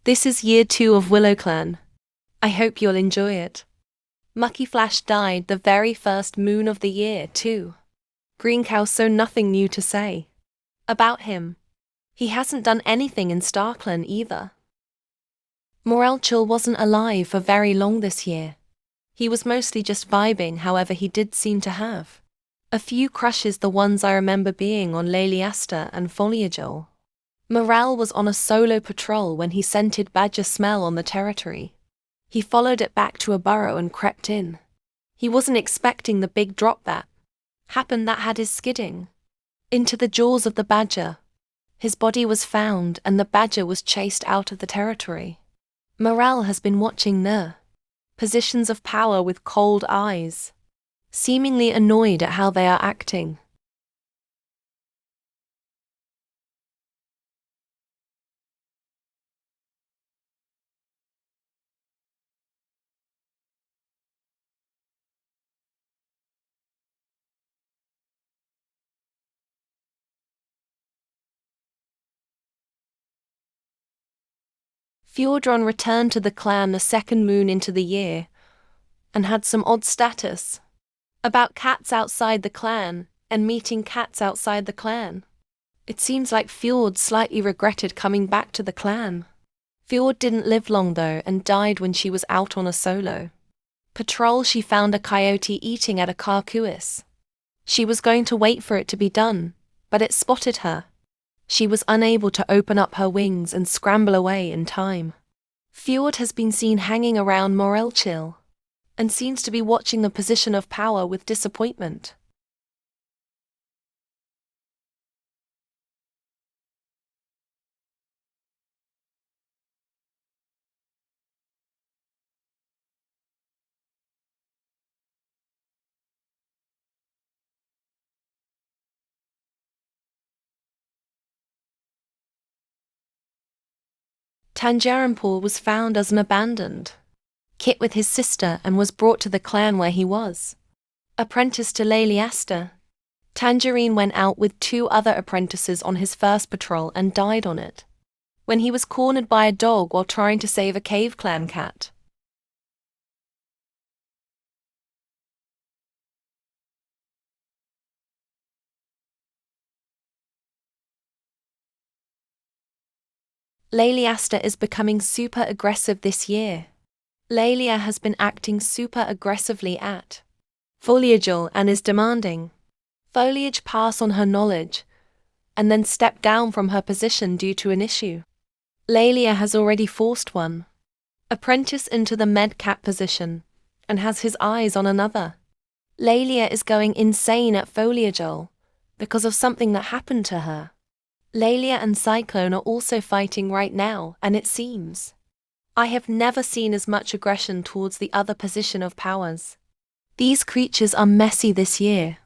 This is year 2 of WillowClan. I hope you'll enjoy it. Mucky Flash died the very first moon of the year, too. Green Cow saw nothing new to say about him. He hasn't done anything in StarClan either. Morelchill wasn't alive for very long this year. He was mostly just vibing, however he did seem to have a few crushes, the ones I remember being on Laliasta and Foliagel. Morel was on a solo patrol when he scented badger smell on the territory. He followed it back to a burrow and crept in. He wasn't expecting the big drop that happened that had his skidding into the jaws of the badger. His body was found and the badger was chased out of the territory. Morel has been watching the positions of power with cold eyes, seemingly annoyed at how they are acting. Fjordron returned to the clan the second moon into the year, and had some odd status about cats outside the clan and meeting cats outside the clan. It seems like Fjord slightly regretted coming back to the clan. Fjord didn't live long though and died when she was out on a solo patrol. She found a coyote eating at a carcass. She was going to wait for it to be done, but it spotted her. She was unable to open up her wings and scramble away in time. Fjord has been seen hanging around Morelchill and seems to be watching the position of power with disappointment. Tangerine was found as an abandoned kit with his sister and was brought to the clan where he was apprenticed to Laliasta. Tangerine went out with 2 other apprentices on his first patrol and died on it when he was cornered by a dog while trying to save a cave clan cat. Laliasta is becoming super aggressive this year. Lalia has been acting super aggressively at Foliagel and is demanding foliage pass on her knowledge and then step down from her position due to an issue. Lalia has already forced one apprentice into the medcat position and has his eyes on another. Lalia is going insane at Foliagel because of something that happened to her. Lalia and Cyclone are also fighting right now, and it seems I have never seen as much aggression towards the other position of powers. These creatures are messy this year.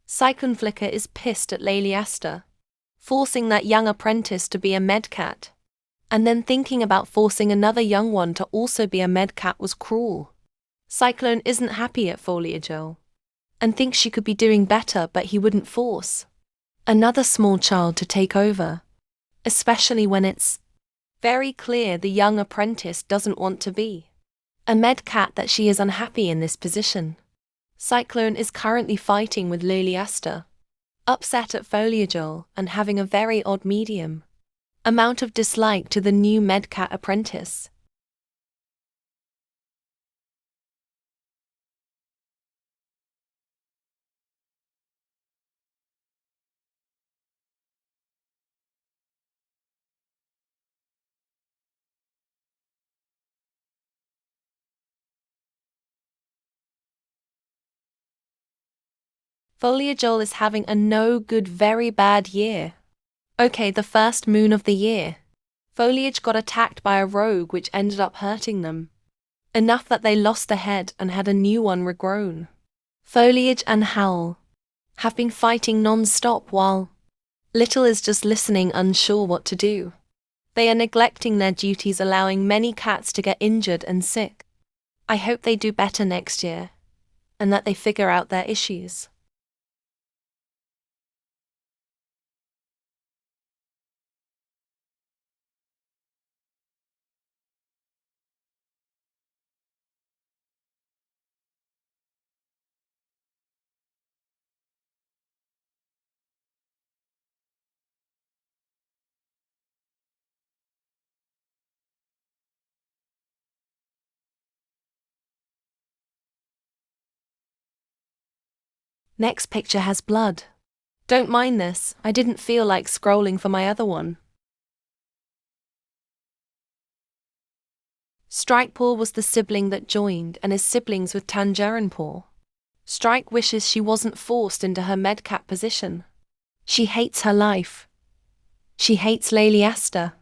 Cyclone Flicker is pissed at Laliasta forcing that young apprentice to be a medcat, and then thinking about forcing another young one to also be a medcat was cruel. Cyclone isn't happy at Foliagel and thinks she could be doing better, but he wouldn't force another small child to take over, especially when it's very clear the young apprentice doesn't want to be a medcat, that she is unhappy in this position. Cyclone is currently fighting with Laliasta, upset at Foliagel and having a very odd medium amount of dislike to the new medcat apprentice. Foliagel is having a no good, very bad year. Okay, the first moon of the year. Foliage got attacked by a rogue which ended up hurting them enough that they lost the head and had a new one regrown. Foliage and Howl have been fighting non-stop while Little is just listening, unsure what to do. They are neglecting their duties, allowing many cats to get injured and sick. I hope they do better next year, and that they figure out their issues. Next picture has blood. Don't mind this, I didn't feel like scrolling for my other one. Strike Paw was the sibling that joined and is siblings with Tangerine Paw. Strike wishes she wasn't forced into her medcat position. She hates her life. She hates Lady Asta.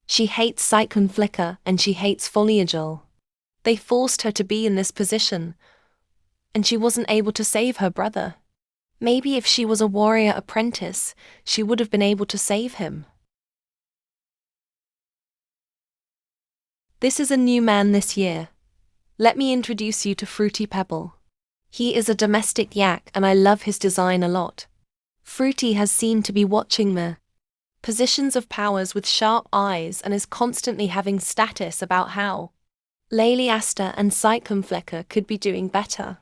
She hates Cyclone Flicker and she hates Foliagel. They forced her to be in this position, and she wasn't able to save her brother. Maybe if she was a warrior apprentice, she would have been able to save him. This is a new man this year. Let me introduce you to Fruity Pebble. He is a domestic yak and I love his design a lot. Fruity has seemed to be watching the positions of powers with sharp eyes and is constantly having status about how Lady Asta and Cyclone Flicker could be doing better.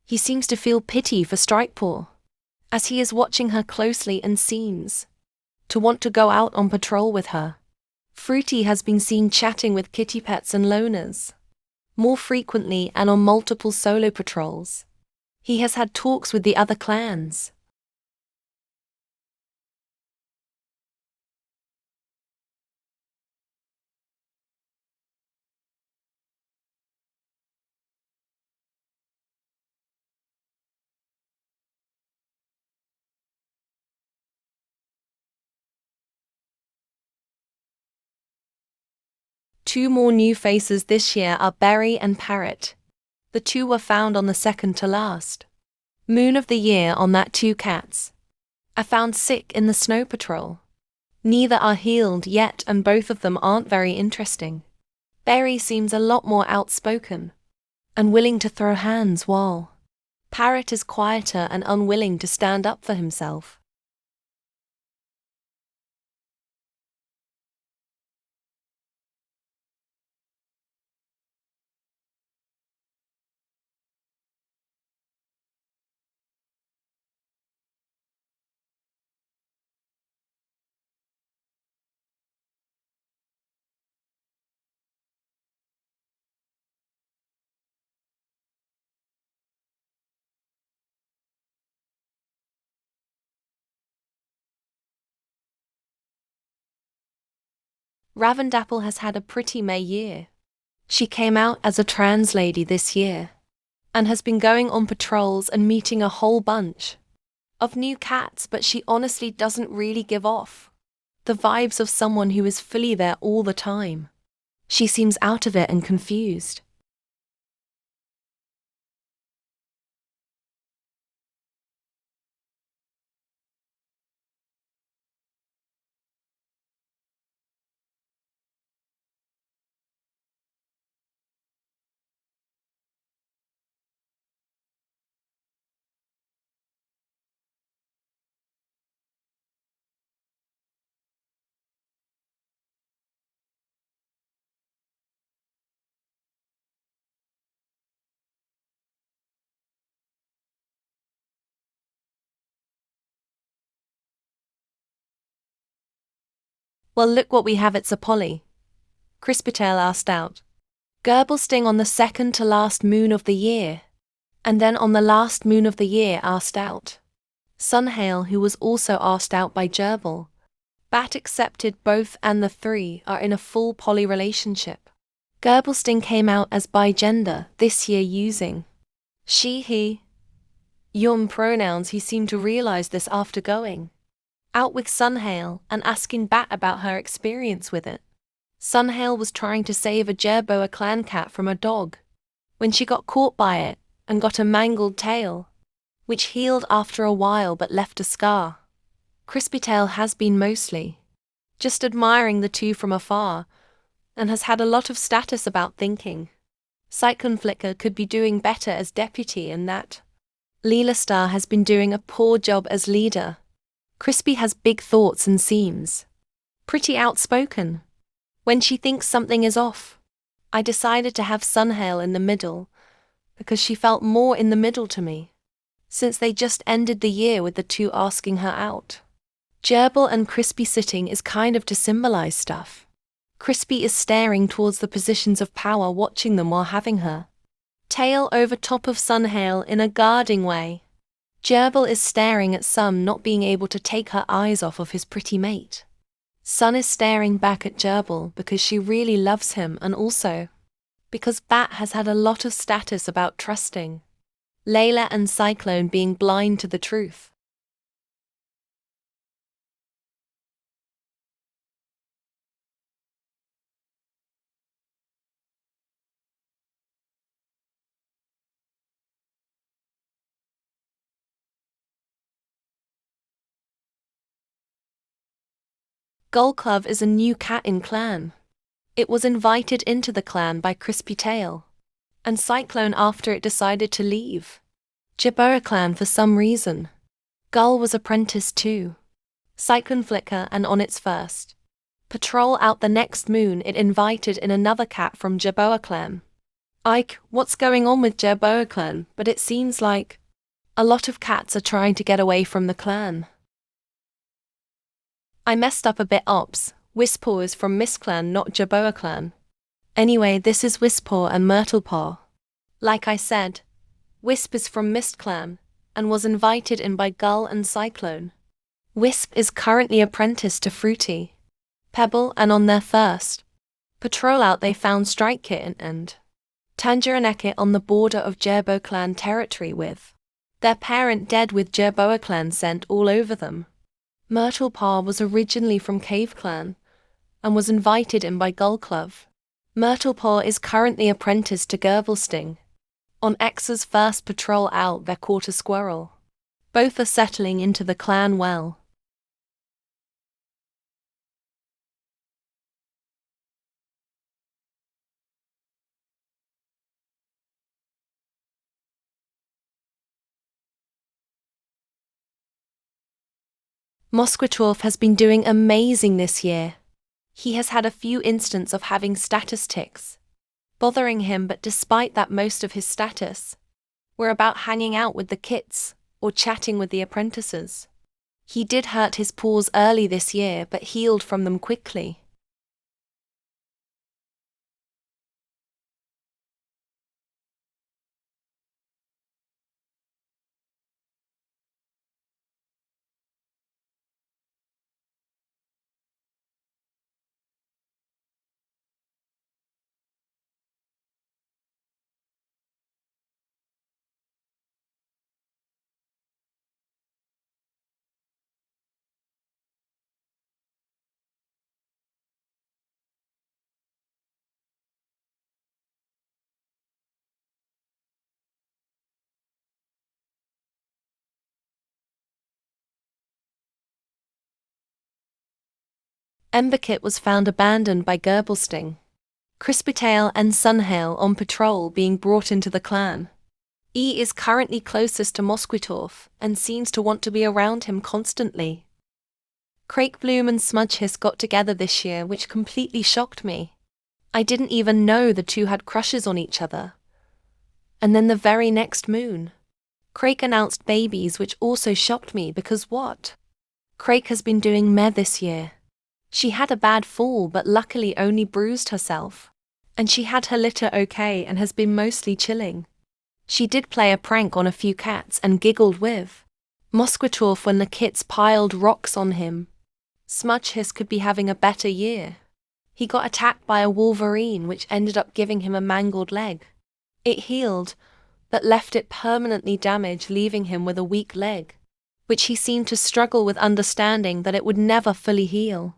He seems to feel pity for Strikepaw, as he is watching her closely and seems to want to go out on patrol with her. Fruity has been seen chatting with kitty pets and loners more frequently and on multiple solo patrols. He has had talks with the other clans. Two more new faces this year are Berry and Parrot. The two were found on the second to last moon of the year on that two cats are found sick in the snow patrol. Neither are healed yet and both of them aren't very interesting. Berry seems a lot more outspoken and willing to throw hands while Parrot is quieter and unwilling to stand up for himself. Ravendapple has had a pretty May year. She came out as a trans lady this year and has been going on patrols and meeting a whole bunch of new cats, but she honestly doesn't really give off the vibes of someone who is fully there all the time. She seems out of it and confused. Well, look what we have, it's a Polly. Crispitail asked out. Gerblesting on the second to last moon of the year, and then on the last moon of the year asked out. Sunhail, who was also asked out by Gerbil. Bat accepted both and the three are in a full poly relationship. Gerblesting came out as bi-gender this year using she, he, yum pronouns. He seemed to realize this after going out with Sunhail and asking Bat about her experience with it. Sunhail was trying to save a Jerboa clan cat from a dog when she got caught by it and got a mangled tail, which healed after a while but left a scar. Crispytail has been mostly just admiring the two from afar, and has had a lot of status about thinking Cyclone Flicker could be doing better as deputy and that Leela Star has been doing a poor job as leader. Crispy has big thoughts and seems pretty outspoken when she thinks something is off. I decided to have Sunhail in the middle because she felt more in the middle to me, since they just ended the year with the two asking her out. Gerbil and Crispy sitting is kind of to symbolize stuff. Crispy is staring towards the positions of power, watching them while having her tail over top of Sunhail in a guarding way. Gerbil is staring at Sun, not being able to take her eyes off of his pretty mate. Sun is staring back at Gerbil because she really loves him, and also because Bat has had a lot of status about trusting Layla and Cyclone being blind to the truth. Gullclove is a new cat in clan. It was invited into the clan by Crispy Tail and Cyclone after it decided to leave WillowClan for some reason. Gull was apprenticed to Cyclone Flicker, and on its first patrol out the next moon it invited in another cat from WillowClan. Ike, what's going on with WillowClan? But it seems like a lot of cats are trying to get away from the clan. I messed up a bit, ops. Wispaw is from Mistclan, not WillowClan. Anyway, this is Wispaw and Myrtlepaw. Like I said, Wisp is from Mistclan and was invited in by Gull and Cyclone. Wisp is currently apprenticed to Fruity Pebble, and on their first patrol out they found Strike Kitten and Tangeronekit on the border of WillowClan territory with their parent dead, with WillowClan scent all over them. Myrtlepaw was originally from Cave Clan and was invited in by Gullclove. Myrtlepaw is currently apprenticed to Gerbilsting. On X's first patrol out they caught a squirrel. Both are settling into the clan well. Mosquitoff has been doing amazing this year. He has had a few instances of having status ticks bothering him, but despite that most of his status were about hanging out with the kits or chatting with the apprentices. He did hurt his paws early this year but healed from them quickly. Emberkit was found abandoned by Gerbilsting. Crispytail and Sunhail on patrol being brought into the clan. E is currently closest to Mosquitoff and seems to want to be around him constantly. Crakebloom and Smudgehiss got together this year, which completely shocked me. I didn't even know the two had crushes on each other. And then the very next moon, Crake announced babies, which also shocked me because what? Crake has been doing meh this year. She had a bad fall but luckily only bruised herself. And she had her litter okay and has been mostly chilling. She did play a prank on a few cats and giggled with Mosquitoff when the kits piled rocks on him. Smudgehiss could be having a better year. He got attacked by a wolverine which ended up giving him a mangled leg. It healed, but left it permanently damaged, leaving him with a weak leg, which he seemed to struggle with, understanding that it would never fully heal.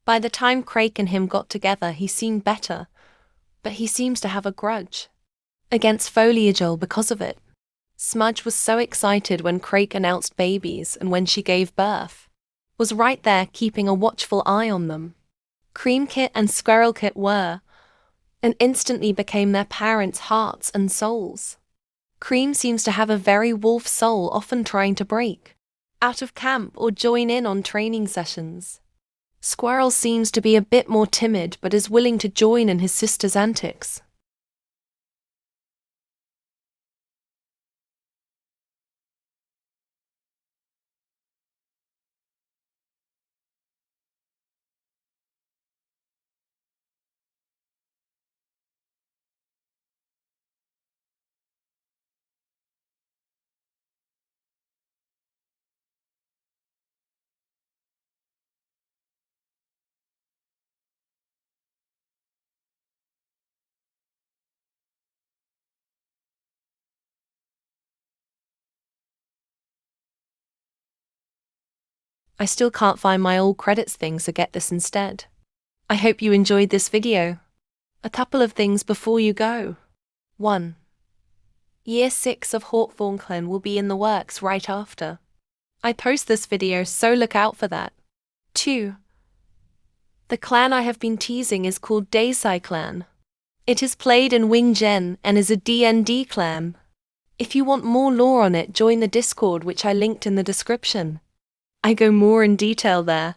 By the time Crake and him got together he seemed better, but he seems to have a grudge against Foliagel because of it. Smudge was so excited when Crake announced babies and when she gave birth. was right there keeping a watchful eye on them. Cream Kit and Squirrel Kit were, and instantly became their parents' hearts and souls. Cream seems to have a very wolf soul, often trying to break out of camp or join in on training sessions. Squirrel seems to be a bit more timid but is willing to join in his sister's antics. I still can't find my old credits thing, so get this instead. I hope you enjoyed this video. A couple of things before you go. 1. Year 6 of WillowClan will be in the works right after I post this video, so look out for that. 2. The clan I have been teasing is called WillowClan. It is played in Wing Gen and is a D&D clan. If you want more lore on it, join the Discord which I linked in the description. I go more in detail there.